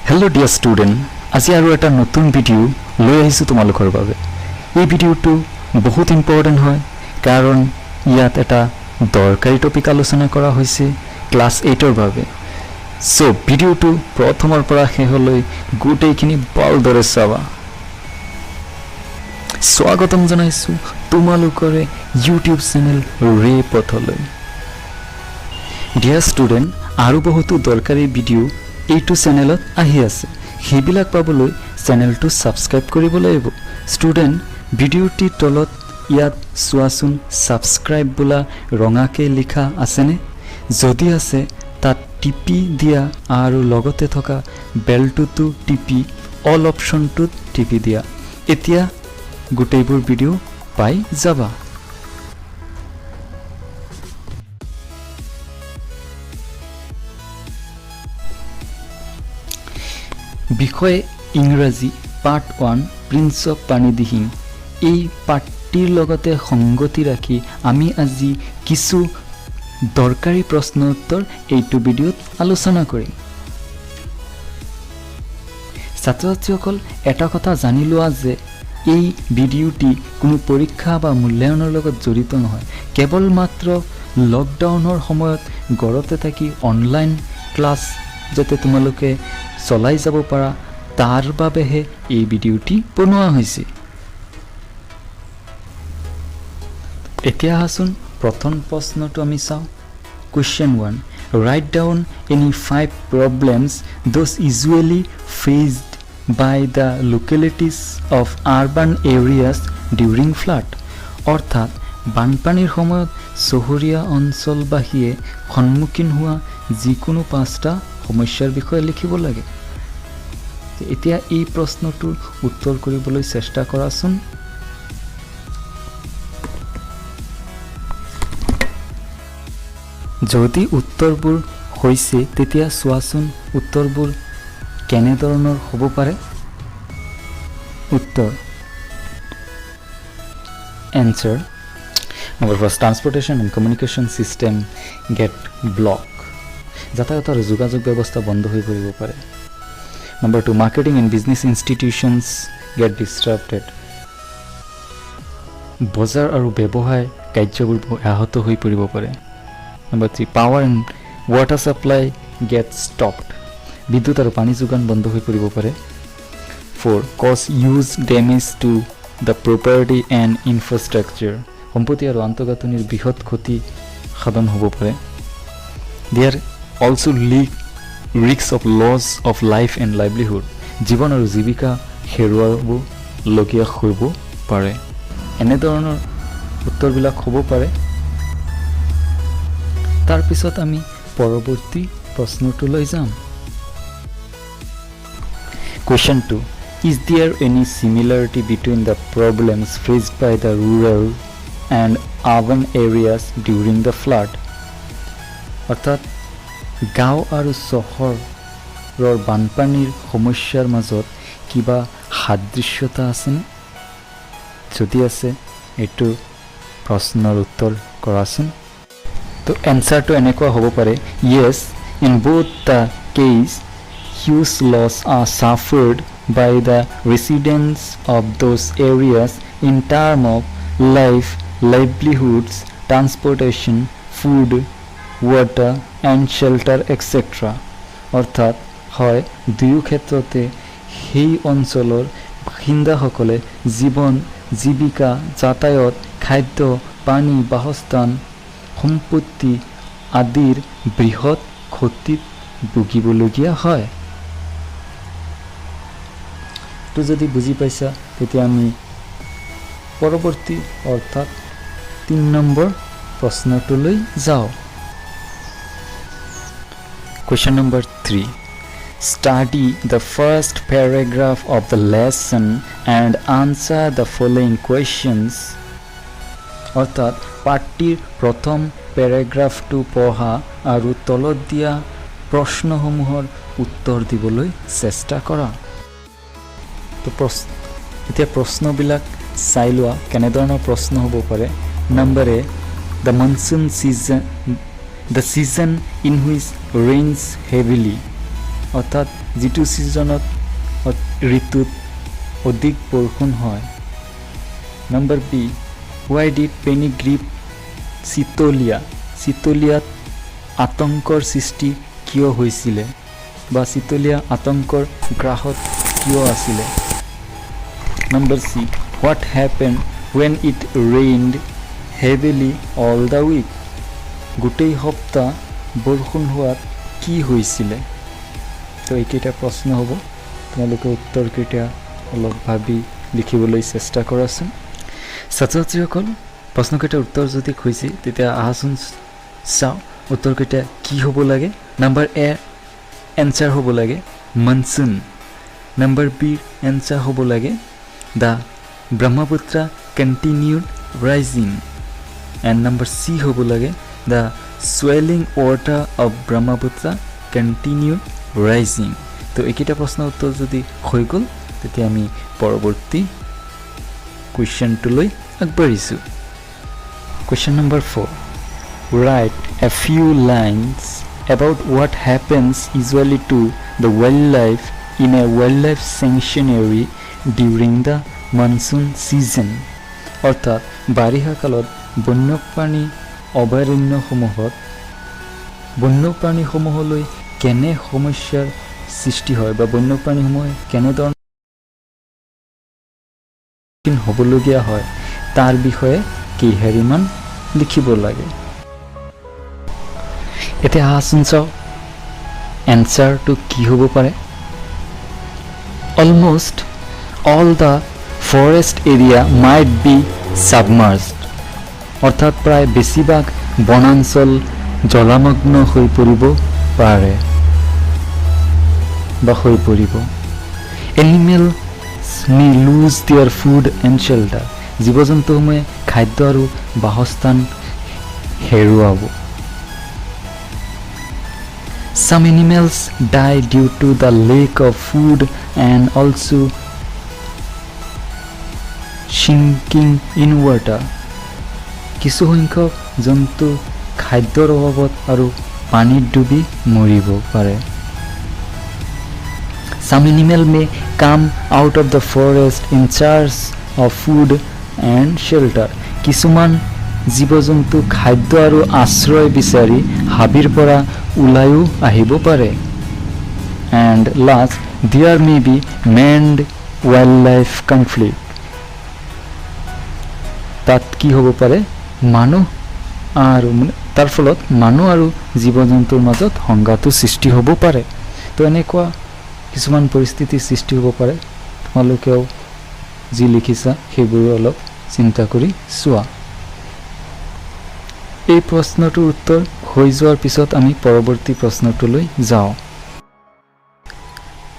Hello dear student, আজি আৰু এটা নতুন ভিডিও লৈ আহিছো তোমালোকৰ বাবে। এই ভিডিওটো বহুত ইম্পৰ্টেন্ট হয় কাৰণ ইয়াত এটা দৰকাৰী টপিক আলোচনা কৰা হৈছে ক্লাস 8ৰ বাবে। সো ভিডিওটো প্ৰথমৰ পৰা শেষলৈ গোটেইখিনি ভালদৰে চাবা। স্বাগতম জনাইছো তোমালোকৰ YouTube চেনেল ৰে পথলৈ। ডিয়াৰ ষ্টুডেন্ট, আৰু বহুতো দৰকাৰী ভিডিও এইটো চেনেলত আহি আছে। সেইবিলাক পাবলৈ চেনেলটো সাবস্ক্ৰাইব কৰিব লাগিব। ষ্টুডেন্ট, ভিডিওটিৰ তলত ইয়াত চোৱাচোন সাবস্ক্ৰাইব বোলা ৰঙাকে লিখা আছেনে? যদি আছে তাত টিপি দিয়া আৰু লগতে থকা বেলটোতো টিপি অল অপশনটোত টিপি দিয়া। এতিয়া গোটেইবোৰ ভিডিও পাই যাবা। বিষয় ইংৰাজী পাৰ্ট 1 প্ৰিন্স অফ পানীদিহিং। এই পাঠটিৰ লগতে সংগতি ৰাখি আমি আজি কিছু দৰকাৰী প্ৰশ্ন উত্তৰ এইটো ভিডিঅ'ত আলোচনা কৰিম। ছাত্ৰ ছাত্ৰীসকল, এটা কথা জানি লোৱা যে এই ভিডিঅ'টি কোনো পৰীক্ষা বা মূল্যায়নৰ লগত জড়িত নহয়। কেৱল মাত্ৰ লকডাউনৰ সময়ত ঘৰতে থাকি অনলাইন ক্লাছ যাতে তোমালোকে চলাই যাব পাৰা তাৰ বাবেহে এই ভিডিঅ'টি বনোৱা হৈছে। এতিয়া আহচোন প্ৰথম প্ৰশ্নটো আমি চাওঁ। Question 1. Write down any 5 problems those usually faced by the localities of urban areas during flood. অৰ্থাৎ বানপানীৰ সময়ত চহৰীয়া অঞ্চলবাসীয়ে সন্মুখীন হোৱা যিকোনো 5টা সমস্যাৰ বিষয়ে লিখিব লাগে। এতিয়া এই প্ৰশ্নটোৰ উত্তৰ কৰিবলৈ চেষ্টা কৰাচোন। যদি উত্তৰবোৰ হৈছে তেতিয়া চোৱাচোন উত্তৰবোৰ কেনেধৰণৰ হ'ব পাৰে। উত্তৰ answer. Number first, transportation and communication system get blocked. যাতায়াত আৰু যোগাযোগ ব্যৱস্থা বন্ধ হৈ পৰিব পাৰে। Number 2, marketing and business institutions get disrupted. বজাৰ আৰু ব্যৱসায় কাৰ্যবোৰ ব্যাহত হৈ পৰিব পাৰে। Number 3, power and water supply get stopped. বিদ্যুৎ আৰু পানী যোগান বন্ধ হৈ পৰিব পাৰে। 4, cause huge damage to the property and infrastructure. সম্পত্তি আৰু আন্তঃগাঁথনিৰ বৃহৎ ক্ষতি সাধন হ'ব পাৰে। There also risks of loss of life and livelihood. জীৱন আৰু জীৱিকা হেৰুৱাবলগীয়া হ'ব পাৰে। এনেধৰণৰ উত্তৰবিলাক হ'ব পাৰে। তাৰপিছত আমি পৰৱৰ্তী প্ৰশ্নটোলৈ যাম। Question 2. Is there any similarity between the problems faced by the rural and urban areas during the flood? অৰ্থাৎ গাঁও আৰু চহৰৰ বানপানীৰ সমস্যাৰ মাজত কিবা সাদৃশ্যতা আছেনে? যদি আছে এইটো প্ৰশ্নৰ উত্তৰ কৰাচোন। তো এনচাৰটো এনেকুৱা হ'ব পাৰে, yes, in both the case huge loss are suffered by the residents of those areas in terms of life, livelihoods, transportation, food, water and shelter etc. অৰ্থাৎ হয় দুয়ো ক্ষেত্ৰতে সেই অঞ্চলৰ বাসিন্দাসকলে জীৱন জীৱিকা যাতায়াত খাদ্য পানী বাসস্থান সম্পত্তি আদিৰ বৃহৎ ক্ষতিত ভুগিবলগীয়া হয়। তো যদি বুজি পাইছা তেতিয়া আমি পৰৱৰ্তী অৰ্থাৎ 3 নম্বৰ প্ৰশ্নটোলৈ যাওঁ। Question number 3. Study the first paragraph of the lesson and answer the following questions. অৰ্থাৎ পাঠটিৰ প্ৰথম পেৰাগ্ৰাফটো পঢ়া আৰু তলত দিয়া প্ৰশ্নসমূহৰ উত্তৰ দিবলৈ চেষ্টা কৰা। তো এতিয়া প্ৰশ্নবিলাক চাই লোৱা কেনেধৰণৰ প্ৰশ্ন হ'ব পাৰে। Number A, the monsoon season, the season in which rains heavily. অর্থাৎ যিটো ছিজনত ঋতুত অধিক বৰষুণ হয়। নম্বৰ বি, হোৱাই ডিড পেনি গ্ৰীপ চিতলীয়াত আতংকৰ সৃষ্টি কিয় হৈছিলে বা চিতলীয়া আতংকৰ গ্ৰাসত কিয় আছিলে। Number C, what happen when it rained heavily all the week, গোটেই সপ্তাহ বৰষুণ হোৱাত কি হৈছিলে। তো এইকেইটা প্ৰশ্ন হ'ব, তোমালোকে উত্তৰকেইটা অলপ ভাবি লিখিবলৈ চেষ্টা কৰাচোন। ছাত্ৰ ছাত্ৰীসকল, প্ৰশ্নকেইটাৰ উত্তৰ যদি খুজিছে তেতিয়া আহাচোন চাওঁ উত্তৰকেইটা কি হ'ব লাগে। নম্বৰ এ এনচাৰ হ'ব লাগে মনচুন। নম্বৰ বিৰ এনচাৰ হ'ব লাগে the Brahmaputra continued rising. And number C হ'ব লাগে the swelling water of Brahmaputra continue rising। তো এইকেইটা প্ৰশ্নৰ উত্তৰ যদি হৈ গ'ল তেতিয়া আমি পৰৱৰ্তী কুৱেশ্যনটোলৈ আগবাঢ়িছোঁ। Question number 4, write a few lines about what happens usually to the wildlife in a wildlife sanctuary during the monsoon season। অৰ্থাৎ বাৰিষা কালত বন্যপ্ৰাণী বন্যপ্ৰাণীসমূহলৈ কেনে সমস্যাৰ সৃষ্টি হয় বা বন্যপ্ৰাণীসমূহে কেনেধৰণৰ হ'বলগীয়া হয় তাৰ বিষয়ে কেইহাৰিমান লিখিব লাগে। এতিয়া আহাচোন চাওঁ এনচাৰটো কি হ'ব পাৰে। Almost all the forest area might be submerged. অৰ্থাৎ প্ৰায় বেছিভাগ বনাঞ্চল জলমগ্ন হৈ পৰিব পাৰে বা হৈ পৰিব। Animals may lose their food and shelter. জীৱ জন্তুসমূহে খাদ্য আৰু বাসস্থান হেৰুৱাব। Some animals die due to the lack of food and also sinking in water। কিছু সংখ্যক জন্তু খাদ্যৰ অভাৱত আৰু পানীত ডুবি মৰিব পাৰে। Some animal may come out of the forest in search of food and shelter। কিছুমান জীৱ জন্তু খাদ্য আৰু আশ্ৰয় বিচাৰি হাবিৰ পৰা ওলাইও আহিব পাৰে। And last, there may be manned wildlife conflict। তাত কি হ'ব পাৰে, মানুহ আৰু তাৰ ফলত মানুহ আৰু জীৱ জন্তুৰ মাজত সংঘাতো সৃষ্টি হ'ব পাৰে। তো এনেকুৱা কিছুমান পৰিস্থিতিৰ সৃষ্টি হ'ব পাৰে। তোমালোকেও যি লিখিছা সেইবোৰ অলপ চিন্তা কৰি চোৱা। এই প্ৰশ্নটোৰ উত্তৰ হৈ যোৱাৰ পিছত আমি পৰৱৰ্তী প্ৰশ্নটোলৈ যাওঁ।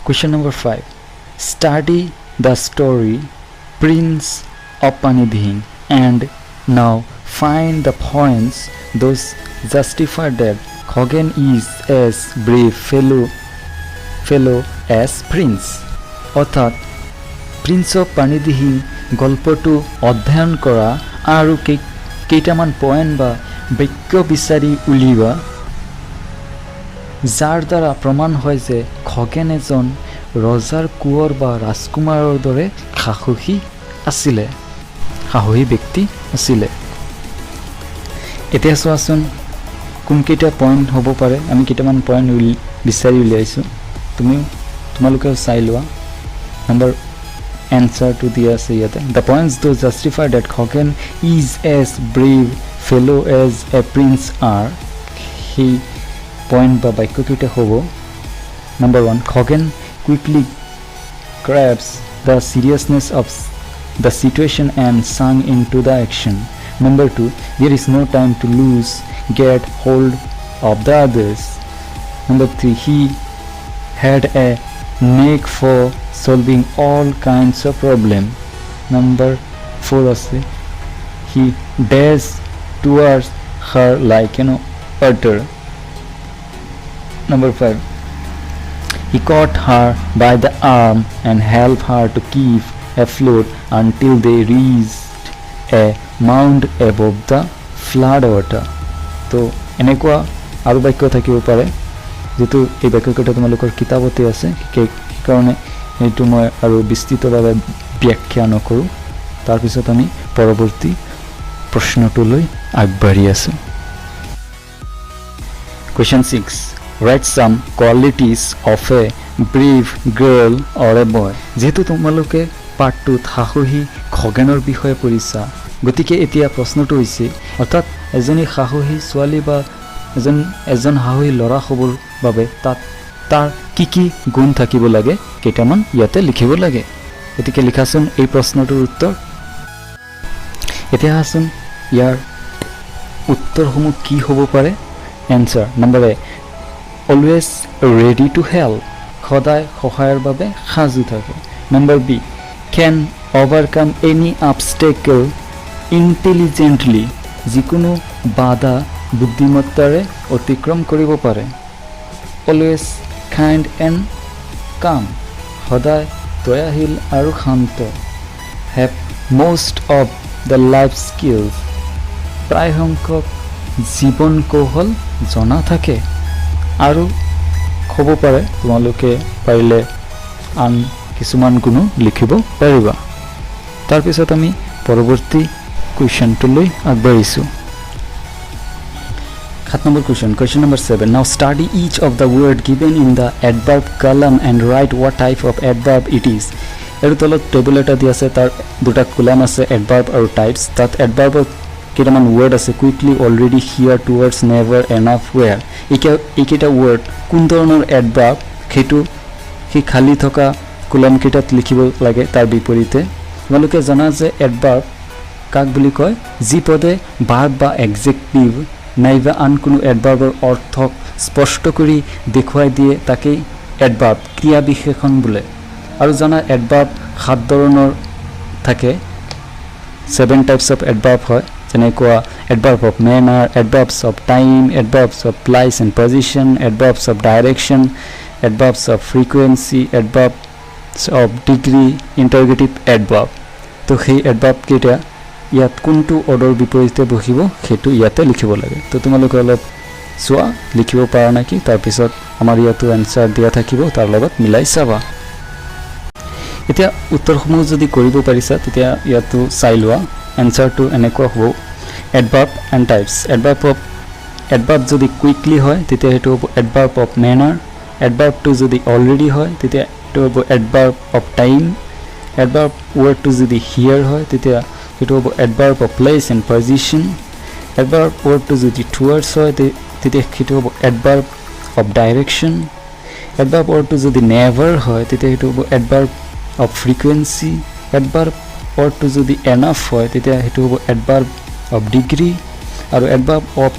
Question number 5, study the story prince of পানী দিহিং এণ্ড নাও find the points those justify that Khoghen is as brave fellow as Prince। অৰ্থাৎ প্ৰিন্স অফ পানী দিহিং গল্পটো অধ্যয়ন কৰা আৰু কেইটামান পইণ্ট বা বাক্য বিচাৰি উলিওৱা যাৰ দ্বাৰা প্ৰমাণ হয় যে খগেন এজন ৰজাৰ কোঁৱৰ বা ৰাজকুমাৰৰ দৰে সাহসী ব্যক্তি আছিলে। এতিয়া চোৱাচোন কোনকেইটা পইণ্ট হ'ব পাৰে। আমি কেইটামান পইণ্ট বিচাৰি উলিয়াইছোঁ, তোমালোকেও চাই লোৱা। নম্বৰ এনচাৰটো দিয়া আছে ইয়াতে। The points the justify that Khagen is as brave fellow' as a prince are. সেই পইণ্ট বা বাক্যকেইটা হ'ব number 1, Khagen quickly grasps the seriousness of the situation and sang into the action. Number 2, there is no time to lose, get hold of the others. Number 3, he had a knack for solving all kinds of problems. Number 4, he dashed towards her like an otter. Number 5, he caught her by the arm and helped her to keep afloat until they reached a mound above the flood water। তো এনেকুৱা আৰু বাক্য থাকিব পাৰে যেটো এই বাক্যকেইটা তোমালোকৰ কিতাপতে আছে সেইকাৰণে এইটো মই আৰু বিস্তৃতভাৱে ব্যাখ্যা নকৰোঁ তাৰপিছত আমি পৰৱৰ্তী প্ৰশ্নটোলৈ আগবাঢ়ি আছোঁ Question 6 Write some qualities of a brave girl or a boy যেহেতু তোমালোকে পাঠটোত সাহসী খগেনৰ বিষয়ে পঢ়িছা গতিকে এতিয়া প্ৰশ্নটো হৈছে অৰ্থাৎ এজনী সাহসী ছোৱালী বা এজন সাহসী ল'ৰা হ'বৰ বাবে তাৰ কি গুণ থাকিব লাগে কেইটামান ইয়াতে লিখিব লাগে গতিকে লিখাচোন এই প্ৰশ্নটোৰ উত্তৰ এতিয়া আচোন ইয়াৰ উত্তৰসমূহ কি হ'ব পাৰে Answer Number A Always ready to help সদায় সহায়ৰ বাবে সাজু থাকে Number B Can overcome any obstacle intelligently যিকোনো বাধা বুদ্ধিমত্তাৰে অতিক্ৰম কৰিব পাৰে Always kind and calm সদায় দয়াশীল আৰু শান্ত Have most of the life skills প্ৰায় সংখ্যক জীৱন কৌশল জনা থাকে আৰু ক'ব পাৰে তোমালোকে পাৰিলে আন কিছুমান গুণ লিখিব পাৰিবা তাৰপিছত আমি পৰৱৰ্তী কুৱেশ্যনটোলৈ আগবাঢ়িছোঁ 7 number question number 7 now study each of the word given in the adverb column and write what type of adverb it is এৰ তলত টেবুল এটা দি আছে তাৰ দুটা কলাম আছে adverb আৰু types তাত adverb কেইটামান ৱৰ্ড আছে কুইকলি অলৰেডি হিয়াৰ টুৱাৰ্ডছ নেভাৰ এনাফ ৱেৰ এইকেইটা ৱৰ্ড কোন ধৰণৰ এডভাৰ্ব সেইটো সেই খালী থকা কলম কেইটাত লিখিব লাগে তাৰ বিপৰীতে তোমালোকে জানা যে এডভাৰ্ব কাক বুলি কয় যি পদে ভাৰ্ব বা এডজেক্টিভ নাইবা আন কোনো এডভাৰ্বৰ অৰ্থক স্পষ্ট কৰি দেখুৱাই দিয়ে তাকেই এডভাৰ্ব ক্ৰিয়া বিশেষণ বোলে আৰু জানা এডভাৰ্ব 7 ধৰণৰ থাকে 7 টাইপছ অফ এডভাৰ্ব হয় যেনেকুৱা adverb of manner adverbs of time adverbs of place and position adverbs of direction adverbs of frequency adverbs of degree interrogative adverb তো সেই adverb কেইটা ইয়াত কোনটো অৰ্ডাৰ বিপৰীতে বহিব সেইটো ইয়াতে লিখিব লাগে তো তোমালোকে অলপ চোৱা লিখিব পাৰা নাকি তাৰ পিছত আমাৰ ইয়াতো আনসাৰ দিয়া থাকিব তাৰ লগত মিলাই চাবা এতিয়া উত্তৰসমূহ যদি কৰিব পাৰিছা তেতিয়া ইয়াতো চাই লোৱা আনসাৰটো এনেকুৱা হ'ব adverb and types adverb যদি quickly হয় তেতিয়া হেতু হ'ব adverb of manner adverb to যদি already হয় তেতিয়া হেতু হ'ব adverb of time adverb word to যদি here হয় তেতিয়া হেতু হ'ব adverb of place and position adverb word to যদি towards হয় তেতিয়া হেতু হ'ব adverb of direction adverb word to যদি never হয় তেতিয়া হেতু হ'ব adverb of frequency adverb word to যদি enough হয় তেতিয়া হেতু হ'ব adverb of degree আৰু adverb of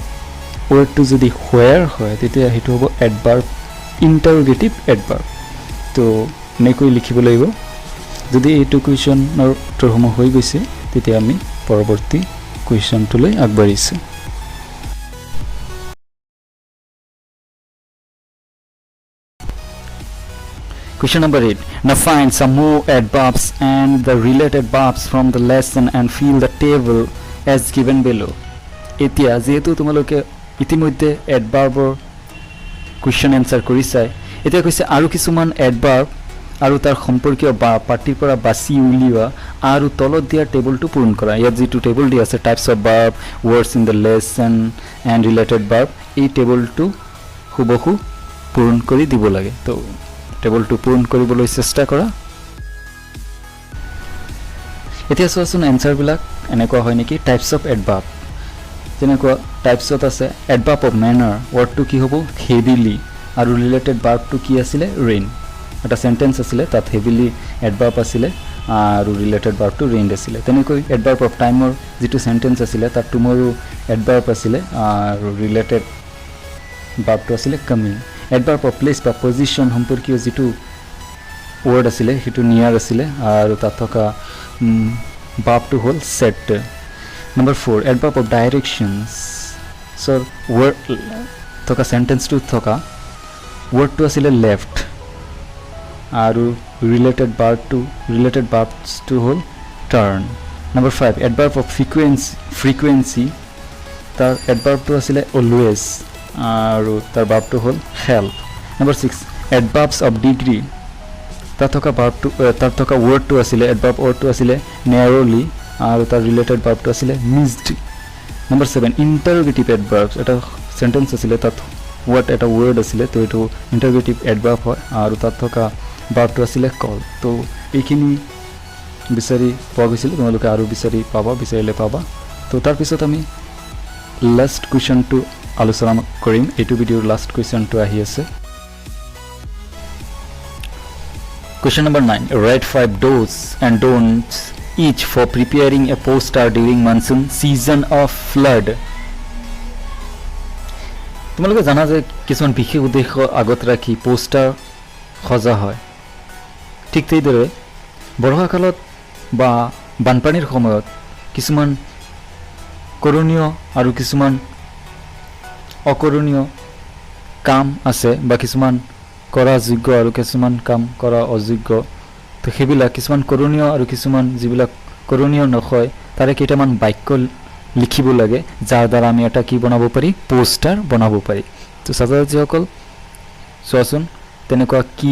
word to যদি where হয় তেতিয়া হেতু হ'ব adverb interrogative adverb তো নেকৈ লিখিব লাগিব যদি এইটো কুৱেশ্যনৰ উত্তৰসমূহ হৈ গৈছে তেতিয়া আমি পৰৱৰ্তী কুৱেশ্যনটোলৈ আগবাঢ়িছোঁ Question number 8 now find some more adverbs and the related verbs from the lesson and fill the table as given below এতিয়া যেহেতু তোমালোকে ইতিমধ্যে এডভাৰ্বৰ কুৱেশ্যন এনসাৰ কৰিছাই এতিয়া কৈছে আৰু কিছুমান এডভাৰ্ব আৰু তাৰ সম্পৰ্কীয় বা পাৰ্টিৰ পৰা বাছি উলিওৱা আৰু তলত দিয়া টেবুলটো পূৰণ কৰা ইয়াত যিটো টেবুল দিয়া আছে types of verb words in the lesson and related verb এই টেবুলটো হুবহু পূৰণ কৰি দিব লাগে তো টেবুলটো পূৰণ কৰিবলৈ চেষ্টা কৰা এতিয়া চোৱাচোন এনসাৰবিলাক এনেকুৱা হয় নেকি টাইপছ অফ এডভাৰ্ব যেনেকুৱা টাইপছত আছে এডভাৰ্ব অফ মেনাৰ ৱৰ্ডটো কি হ'ব হেভিলি আৰু ৰিলেটেড ভাৰ্বটো কি আছিলে ৰেইন এটা সেন্টেন্স আছিলে তাত হেভিলি এডভাৰ্ব আছিলে আৰু ৰিলেটেড ভাৰ্বটো ৰেইন আছিলে তেনেকৈ এডভাৰ্ব অফ টাইমৰ যেটো সেন্টেন্স আছিলে তাত টুমৰো এডভাৰ্ব আছিলে আৰু ৰিলেটেড ভাৰ্বটো আছিলে কামিং এডভাৰ্ব অফ প্লেস বা পজিশন সম্পৰ্কীয় যেটো ৱৰ্ড আছিলে হেতু নিয়াৰ আছিলে আৰু তাত থকা ভাৰ্বটো হ'ল set Number 4 adverb of directions so word thoka sentence to thoka word to asile left aru related verbs to whole turn Number 5 adverb of frequency tar adverb to asile always aru tar verb to whole help number 6 adverbs of degree তাত থকা ভাৰ্বটো তাত থকা ৱৰ্ডটো আছিলে এডভাৰ্ব ৱৰ্ডটো আছিলে নেৰলি আৰু তাৰ related ভাৰ্বটো আছিলে মিজড number 7 interrogative এডভাৰ্বছ এটা সেন্টেন্স আছিলে তাত what এটা ৱৰ্ড আছিলে তো এইটো ইণ্টাৰগেটিভ এডভাৰ্ব হয় আৰু তাত থকা ভাৰ্বটো আছিলে কল তো এইখিনি বিচাৰি পোৱা গৈছিল তোমালোকে আৰু বিচাৰিলে পাবা তো তাৰপিছত আমি লাষ্ট কুৱেশ্যনটো আলোচনা কৰিম এইটো ভিডিঅ'ৰ লাষ্ট কুৱেশ্যনটো আহি আছে Question number 9 write 5 do's and don'ts each for preparing a poster during monsoon season of flood তোমালোকে জানা যে কিছুমান বিশেষ উদ্দেশ্য আগত ৰাখি পোষ্টাৰ সজা হয় ঠিক সেইদৰে বৰ্ষাকালত বা বানপানীৰ সময়ত কিছুমান কৰণীয় আৰু কিছুমান অকৰণীয় কাম আছে বা কিছুমান কৰা যোগ্য আৰু কিছুমান কাম কৰা অযোগ্য তো সেইবিলাক কিছুমান কৰণীয় আৰু কিছুমান যিবিলাক কৰণীয় নহয় তাৰে কেইটামান বাক্য লিখিব লাগে যাৰ দ্বাৰা আমি এটা কি বনাব পাৰি পোষ্টাৰ বনাব পাৰি তো ছাত্ৰছাত্ৰীসকল চোৱাচোন তেনেকুৱা কি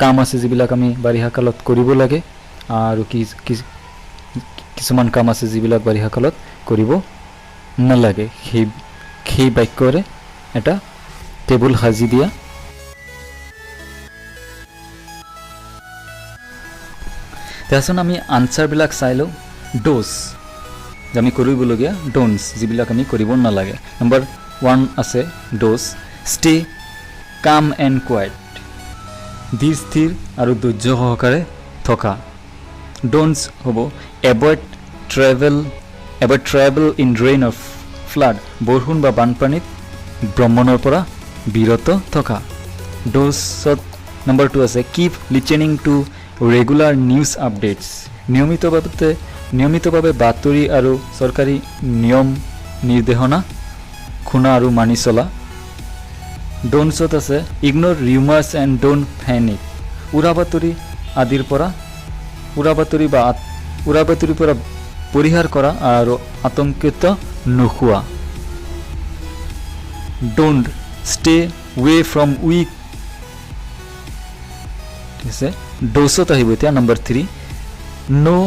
কাম আছে যিবিলাক আমি বাৰিষা কালত কৰিব লাগে আৰু কিছুমান কাম আছে যিবিলাক বাৰিষা কালত কৰিব নালাগে সেই বাক্যৰে এটা টেবুল সাজি দিয়া তাৰপিছত আমি আনসাৰবিলাক চাই লওঁ ড'জ আমি কৰিবলগীয়া ড'নটছ যিবিলাক আমি কৰিব নালাগে নম্বৰ 1 আছে ড'জ ষ্টে কাম এণ্ড কোৱাইট ধীৰ স্থিৰ আৰু ধৈৰ্য সহকাৰে থকা ড'নটছ হ'ব avoid travel in reign of flood বৰষুণ বা বানপানীত ভ্ৰমণৰ পৰা বিৰত থকা ড'জত নম্বৰ 2 আছে keep listening to regular news updates নিয়মিতভাৱে বাতৰি আৰু চৰকাৰী নিয়ম নিৰ্দেশনা শুনা আৰু মানি চলা ড'নটছত আছে ignore rumours and don't panic উৰাবাতৰিৰ পৰা পৰিহাৰ কৰা আৰু আতংকিত নোহোৱা don't stay way from week ঠিক আছে ড'জত আহিব এতিয়া number 3 no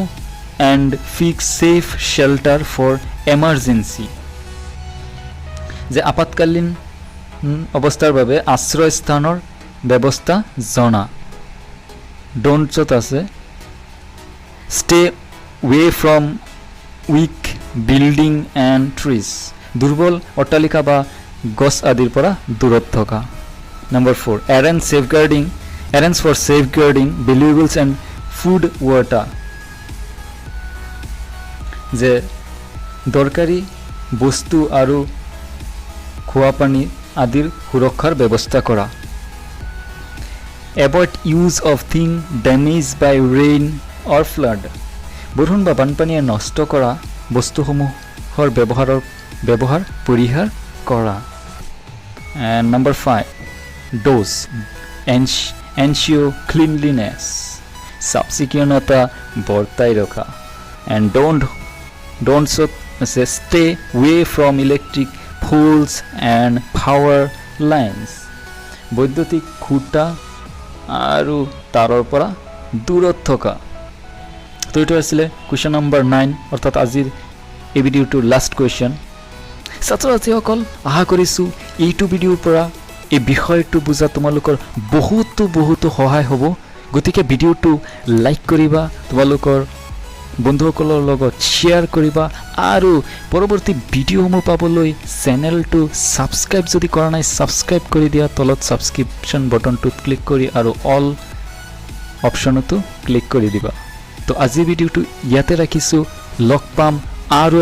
and fix safe shelter for emergency যে আপতকালীন অৱস্থাৰ বাবে আশ্ৰয় স্থানৰ ব্যৱস্থা জনা ড'নটছত আছে stay away from weak building and trees দুৰ্বল অট্টালিকা বা গছ আদিৰ পৰা দূৰত থকা number 4 arrange for safeguarding valuables and food water যে দৰকাৰী বস্তু আৰু খোৱা পানী আদিৰ সুৰক্ষাৰ ব্যৱস্থা কৰা avoid use of thing damage by rain or flood বৰষুণ বা বানপানীয়ে নষ্ট কৰা বস্তুসমূহৰ ব্যৱহাৰ পৰিহাৰ কৰা and number 5 do's ensure' cleanliness চাফ চিকুণতা বৰ্তাই ৰখা এণ্ড ড'নটছত আছে stay way from electric poles and power lines বৈদ্যুতিক খুঁটা আৰু তাৰৰ পৰা দূৰত থকা তো এইটো আছিলে কুৱেশ্যন নম্বৰ 9 অৰ্থাৎ আজিৰ এই ভিডিঅ'টোৰ লাষ্ট কুৱেশ্যন ছাত্ৰছাত্ৰীসকল আশা কৰিছোঁ এইটো ভিডিঅ'ৰ পৰা এই বিষয়টো বুজা তোমালোকৰ বহুতো সহায় হ'ব গতিকে ভিডিঅ'টো লাইক কৰিবা তোমালোকৰ বন্ধুসকলৰ লগত শ্বেয়াৰ কৰিবা আৰু পৰৱৰ্তী ভিডিঅ'সমূহ পাবলৈ চেনেলটো ছাবস্ক্ৰাইব যদি কৰা নাই ছাবস্ক্ৰাইব কৰি দিয়া তলত ছাবস্ক্ৰিপশ্যন বটনটোত ক্লিক কৰি আৰু অল অপশ্যনতো ক্লিক কৰি দিবা তো আজিৰ ভিডিঅ'টো ইয়াতে ৰাখিছোঁ লগ পাম আৰু